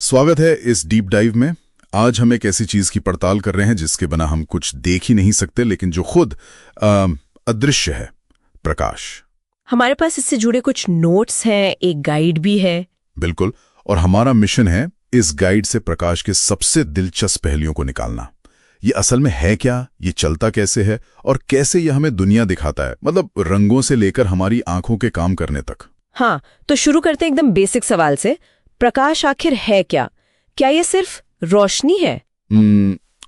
स्वागत है इस डीप डाइव में। आज हम एक ऐसी चीज की पड़ताल कर रहे हैं जिसके बिना हम कुछ देख ही नहीं सकते, लेकिन जो खुद अदृश्य है, प्रकाश। हमारे पास इससे जुड़े कुछ नोट्स हैं, एक गाइड भी है। बिल्कुल, और हमारा मिशन है इस गाइड से प्रकाश के सबसे दिलचस्प पहलुओं को निकालना। ये असल में है क्या, ये चलता कैसे है और कैसे ये हमें दुनिया दिखाता है, मतलब रंगों से लेकर हमारी आंखों के काम करने तक। हाँ, तो शुरू करते हैं एकदम बेसिक सवाल से। प्रकाश आखिर है क्या? क्या ये सिर्फ रोशनी है?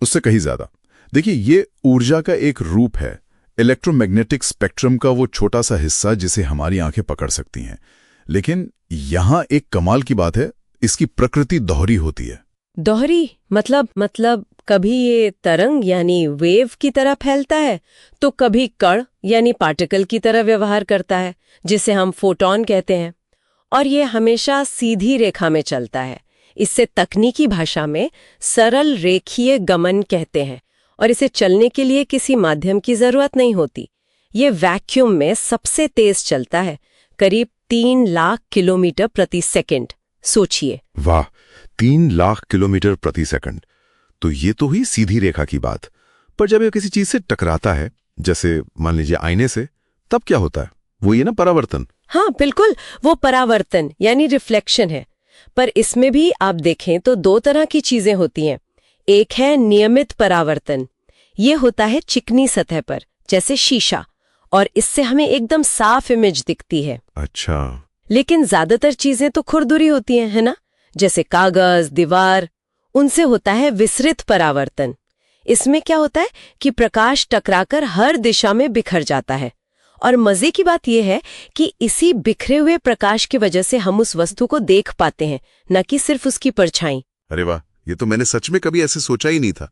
उससे कहीं ज्यादा। देखिए, ये ऊर्जा का एक रूप है, इलेक्ट्रोमैग्नेटिक स्पेक्ट्रम का वो छोटा सा हिस्सा जिसे हमारी आंखें पकड़ सकती हैं। लेकिन यहां एक कमाल की बात है, इसकी प्रकृति दोहरी होती है। दोहरी मतलब कभी ये तरंग यानी वेव की तरह फैलता है, तो कभी कण यानी पार्टिकल की तरह व्यवहार करता है, जिसे हम फोटॉन कहते हैं। और ये हमेशा सीधी रेखा में चलता है। इससे तकनीकी भाषा में सरल रेखीय गमन कहते हैं, और इसे चलने के लिए किसी माध्यम की जरूरत नहीं होती। ये वैक्यूम में सबसे तेज चलता है, करीब 3 लाख किलोमीटर प्रति सेकंड। सोचिए। वाह, 3 लाख किलोमीटर प्रति सेकंड। तो ये तो हुई सीधी रेखा की बात। पर जब ये किसी चीज से टकराता है, जैसे मान लीजिए आईने से, तब क्या होता है? वो ये ना परावर्तन। हाँ बिल्कुल, वो परावर्तन यानी रिफ्लेक्शन है। पर इसमें भी आप देखें तो 2 तरह की चीजें होती हैं। एक है नियमित परावर्तन। ये होता है चिकनी सतह पर, जैसे शीशा, और इससे हमें एकदम साफ इमेज दिखती है। अच्छा। लेकिन ज्यादातर चीजें तो खुरदुरी होती हैं, है ना? जैसे कागज, दीवार, उनसे होता है विसरित परावर्तन। इसमें क्या होता है कि प्रकाश टकराकर हर दिशा में बिखर जाता है। और मजे की बात यह है कि इसी बिखरे हुए प्रकाश की वजह से हम उस वस्तु को देख पाते हैं, न कि सिर्फ उसकी परछाई। अरे वाह, ये तो मैंने सच में कभी ऐसे सोचा ही नहीं था।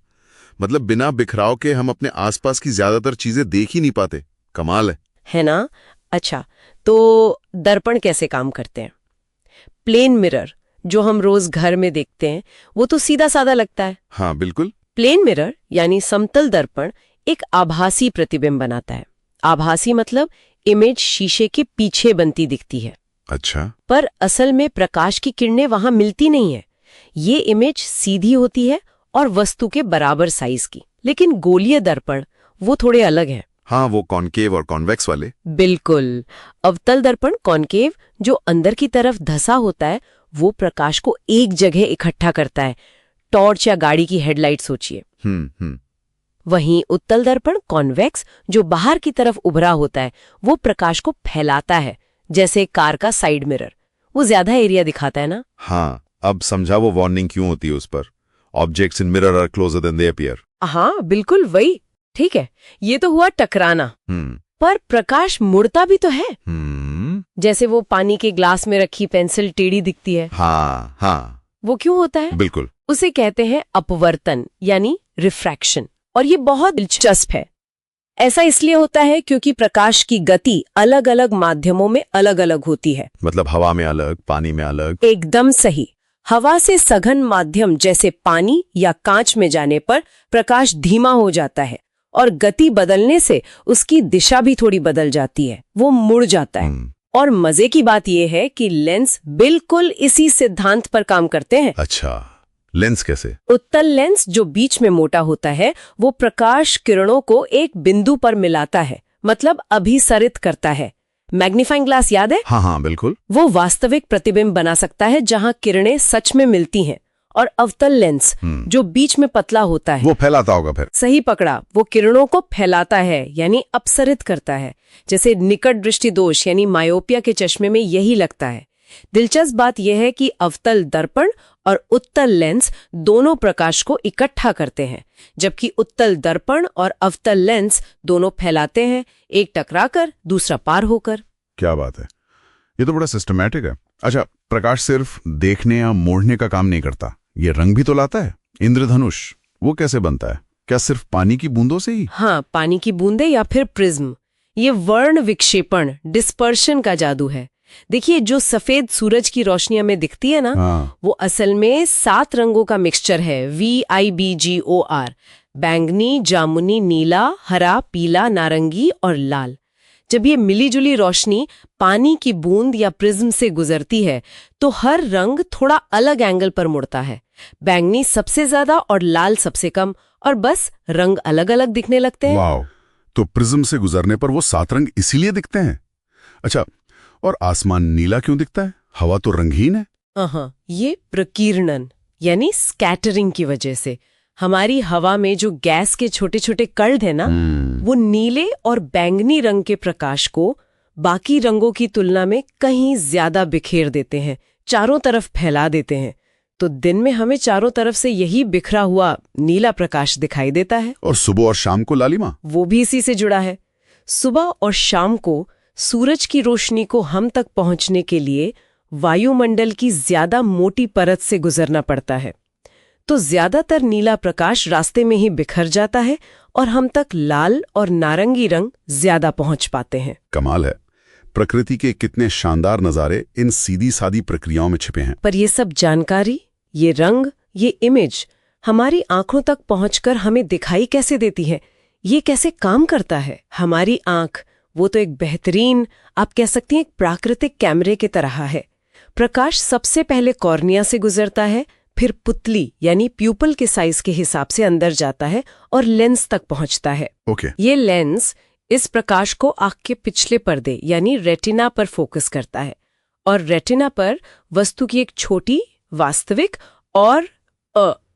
मतलब बिना बिखराव के हम अपने आसपास की ज्यादातर चीजें देख ही नहीं पाते। कमाल है ना? अच्छा, तो दर्पण कैसे काम करते हैं? प्लेन मिरर जो हम रोज घर में देखते हैं, वो तो सीधा साधा लगता है। हाँ बिल्कुल। प्लेन मिरर यानी समतल दर्पण एक आभासी प्रतिबिंब बनाता है। आभासी मतलब इमेज शीशे के पीछे बनती दिखती है। अच्छा। पर असल में प्रकाश की किरणें वहां मिलती नहीं है। ये इमेज सीधी होती है और वस्तु के बराबर साइज की। लेकिन गोलीय दर्पण वो थोड़े अलग हैं। हाँ, वो कॉनकेव और कॉन्वेक्स वाले। बिल्कुल। अवतल दर्पण कॉनकेव जो अंदर की तरफ धंसा होता है, वो प्रकाश को एक जगह इकट्ठा करता है। टॉर्च या गाड़ी की हेडलाइट सोचिए। वहीं उत्तल दर्पण कॉन्वेक्स जो बाहर की तरफ उभरा होता है, वो प्रकाश को फैलाता है, जैसे कार का साइड मिरर। वो ज्यादा एरिया दिखाता है ना? हाँ, अब समझा वो वार्निंग क्यों होती है उस पर। Objects in mirror are closer than they appear. हाँ बिल्कुल वही। ठीक है, ये तो हुआ टकराना। पर प्रकाश मुड़ता भी तो है। जैसे वो पानी के ग्लास में रखी पेंसिल टेढ़ी दिखती है। हाँ। वो क्यों होता है? बिल्कुल। उसे कहते हैं अपवर्तन यानी रिफ्रैक्शन। और ये बहुत दिलचस्प है। ऐसा इसलिए होता है क्योंकि प्रकाश की गति अलग अलग माध्यमों में अलग अलग होती है। मतलब हवा में अलग, पानी में अलग। एकदम सही। हवा से सघन माध्यम जैसे पानी या कांच में जाने पर प्रकाश धीमा हो जाता है, और गति बदलने से उसकी दिशा भी थोड़ी बदल जाती है, वो मुड़ जाता है। और मजे की बात यह है कि लेंस बिल्कुल इसी सिद्धांत पर काम करते हैं। अच्छा, लेंस कैसे? उत्तल लेंस जो बीच में मोटा होता है, वो प्रकाश किरणों को एक बिंदु पर मिलाता है, मतलब अभिसरित करता है। मैग्नीफाइंग ग्लास याद है? हाँ बिल्कुल। वो वास्तविक प्रतिबिंब बना सकता है जहां किरणें सच में मिलती हैं। और अवतल लेंस जो बीच में पतला होता है, वो फैलाता होगा फिर। सही पकड़ा, वो किरणों को फैलाता है यानी अपसरित करता है। जैसे निकट दृष्टि दोष यानी मायोपिया के चश्मे में यही लगता है। दिलचस्प बात यह है कि अवतल दर्पण और उत्तल लेंस दोनों प्रकाश को इकट्ठा करते हैं, जबकि उत्तल दर्पण और अवतल लेंस दोनों फैलाते हैं, एक टकराकर दूसरा पार होकर। क्या बात है, ये तो बड़ा सिस्टमैटिक है। अच्छा, प्रकाश सिर्फ देखने या मोड़ने का काम नहीं करता, ये रंग भी तो लाता है। इंद्रधनुष वो कैसे बनता है? क्या सिर्फ पानी की बूंदों से ही? हाँ, पानी की बूंदे या फिर प्रिज्म। ये वर्ण विक्षेपण, डिस्पर्शन का जादू है। देखिए, जो सफेद सूरज की रोशनी में दिखती है ना, वो असल में 7 रंगों का मिक्सचर है। VIBGOR। बैंगनी, जामुनी, नीला, हरा, पीला, नारंगी और लाल। जब ये मिलीजुली रोशनी पानी की बूंद या प्रिज्म से गुजरती है तो हर रंग थोड़ा अलग एंगल पर मुड़ता है। बैंगनी सबसे ज्यादा और लाल सबसे कम, और बस रंग अलग अलग दिखने लगते हैं। वाव, तो प्रिज्म से गुजरने पर वो 7 रंग इसीलिए दिखते हैं। अच्छा, और आसमान नीला क्यों दिखता है? हवा तो रंगहीन है। हाँ, ये प्रकीर्णन यानी स्कैटरिंग की वजह से। हमारी हवा में जो गैस के छोटे छोटे कण है ना, वो नीले और बैंगनी रंग के प्रकाश को बाकी रंगों की तुलना में कहीं ज्यादा बिखेर देते हैं, चारों तरफ फैला देते हैं। तो दिन में हमें चारों तरफ से यही बिखरा हुआ नीला प्रकाश दिखाई देता है। और सुबह और शाम को लालिमा? वो भी इसी से जुड़ा है। सुबह और शाम को सूरज की रोशनी को हम तक पहुंचने के लिए वायुमंडल की ज्यादा मोटी परत से गुजरना पड़ता है, तो ज्यादातर नीला प्रकाश रास्ते में ही बिखर जाता है और हम तक लाल और नारंगी रंग ज्यादा पहुंच पाते हैं। कमाल है, प्रकृति के कितने शानदार नजारे इन सीधी सादी प्रक्रियाओं में छिपे हैं। पर ये सब जानकारी, ये रंग, ये इमेज हमारी आंखों तक पहुंचकर हमें दिखाई कैसे देती है? ये कैसे काम करता है? हमारी आंख वो तो एक बेहतरीन, आप कह सकती हैं, एक प्राकृतिक कैमरे की तरह है। प्रकाश सबसे पहले कॉर्निया से गुजरता है, फिर पुतली यानी प्यूपल के साइज के हिसाब से अंदर जाता है और लेंस तक पहुंचता है। ओके। ये लेंस इस प्रकाश को आंख के पिछले पर्दे यानी रेटिना पर फोकस करता है, और रेटिना पर वस्तु की एक छोटी, वास्तविक और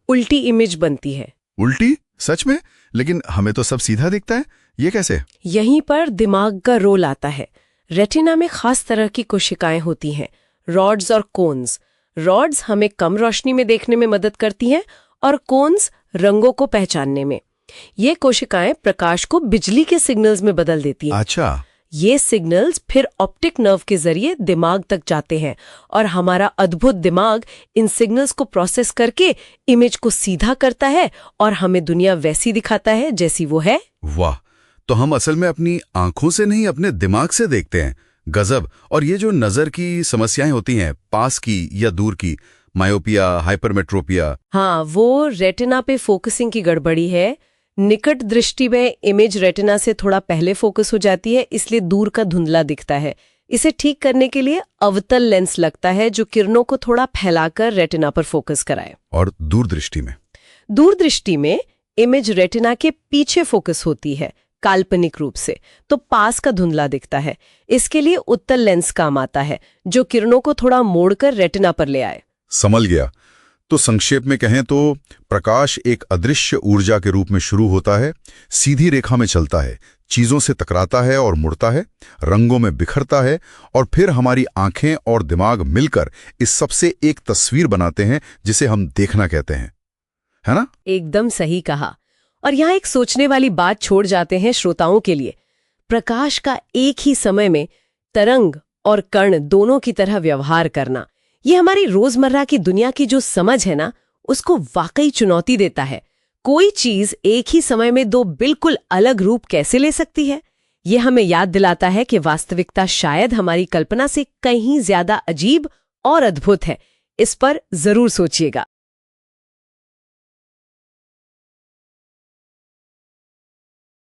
उल्टी इमेज बनती है। उल्टी? सच में? लेकिन हमें तो सब सीधा दिखता है, ये कैसे? यहीं पर दिमाग का रोल आता है। रेटिना में खास तरह की कोशिकाएं होती हैं, रॉड्स और कोन्स। रॉड्स हमें कम रोशनी में देखने में मदद करती हैं और कोन्स रंगों को पहचानने में। ये कोशिकाएं प्रकाश को बिजली के सिग्नल्स में बदल देती हैं। अच्छा। ये सिग्नल्स फिर ऑप्टिक नर्व के जरिए दिमाग तक जाते हैं और हमारा अद्भुत दिमाग इन सिग्नल्स को प्रोसेस करके इमेज को सीधा करता है और हमें दुनिया वैसी दिखाता है जैसी वो है। वाह, तो हम असल में अपनी आंखों से नहीं, अपने दिमाग से देखते हैं। गजब। और ये जो नजर की समस्याएं होती हैं, पास की या दूर की, मायोपिया, हाइपरमेट्रोपिया, हाँ, वो रेटिना पे फोकसिंग की गड़बड़ी है। निकट दृष्टि में इमेज रेटिना से थोड़ा पहले फोकस हो जाती है, इसलिए दूर का धुंधला दिखता है। इसे ठीक करने के लिए अवतल लेंस लगता है जो किरणों को थोड़ा फैलाकर रेटिना पर फोकस कराए। और दूरदृष्टि में? दूरदृष्टि में इमेज रेटिना के पीछे फोकस होती है, काल्पनिक रूप से, तो पास का धुंधला दिखता है। इसके लिए उत्तल लेंस काम आता है जो किरणों को थोड़ा मोड़कर रेटिना पर ले आए। समझ गया। तो संक्षेप में कहें तो प्रकाश एक अदृश्य ऊर्जा के रूप में शुरू होता है, सीधी रेखा में चलता है, चीजों से टकराता है और मुड़ता है, रंगों में बिखरता है, और फिर हमारी आंखें और दिमाग मिलकर इस सबसे एक तस्वीर बनाते हैं जिसे हम देखना कहते हैं, है ना? एकदम सही कहा। और यहाँ एक सोचने वाली बात छोड़ जाते हैं श्रोताओं के लिए। प्रकाश का एक ही समय में तरंग और कण दोनों की तरह व्यवहार करना, ये हमारी रोजमर्रा की दुनिया की जो समझ है ना, उसको वाकई चुनौती देता है। कोई चीज एक ही समय में दो बिल्कुल अलग रूप कैसे ले सकती है? ये हमें याद दिलाता है कि वास्तविकता शायद हमारी कल्पना से कहीं ज्यादा अजीब और अद्भुत है। इस पर जरूर सोचिएगा।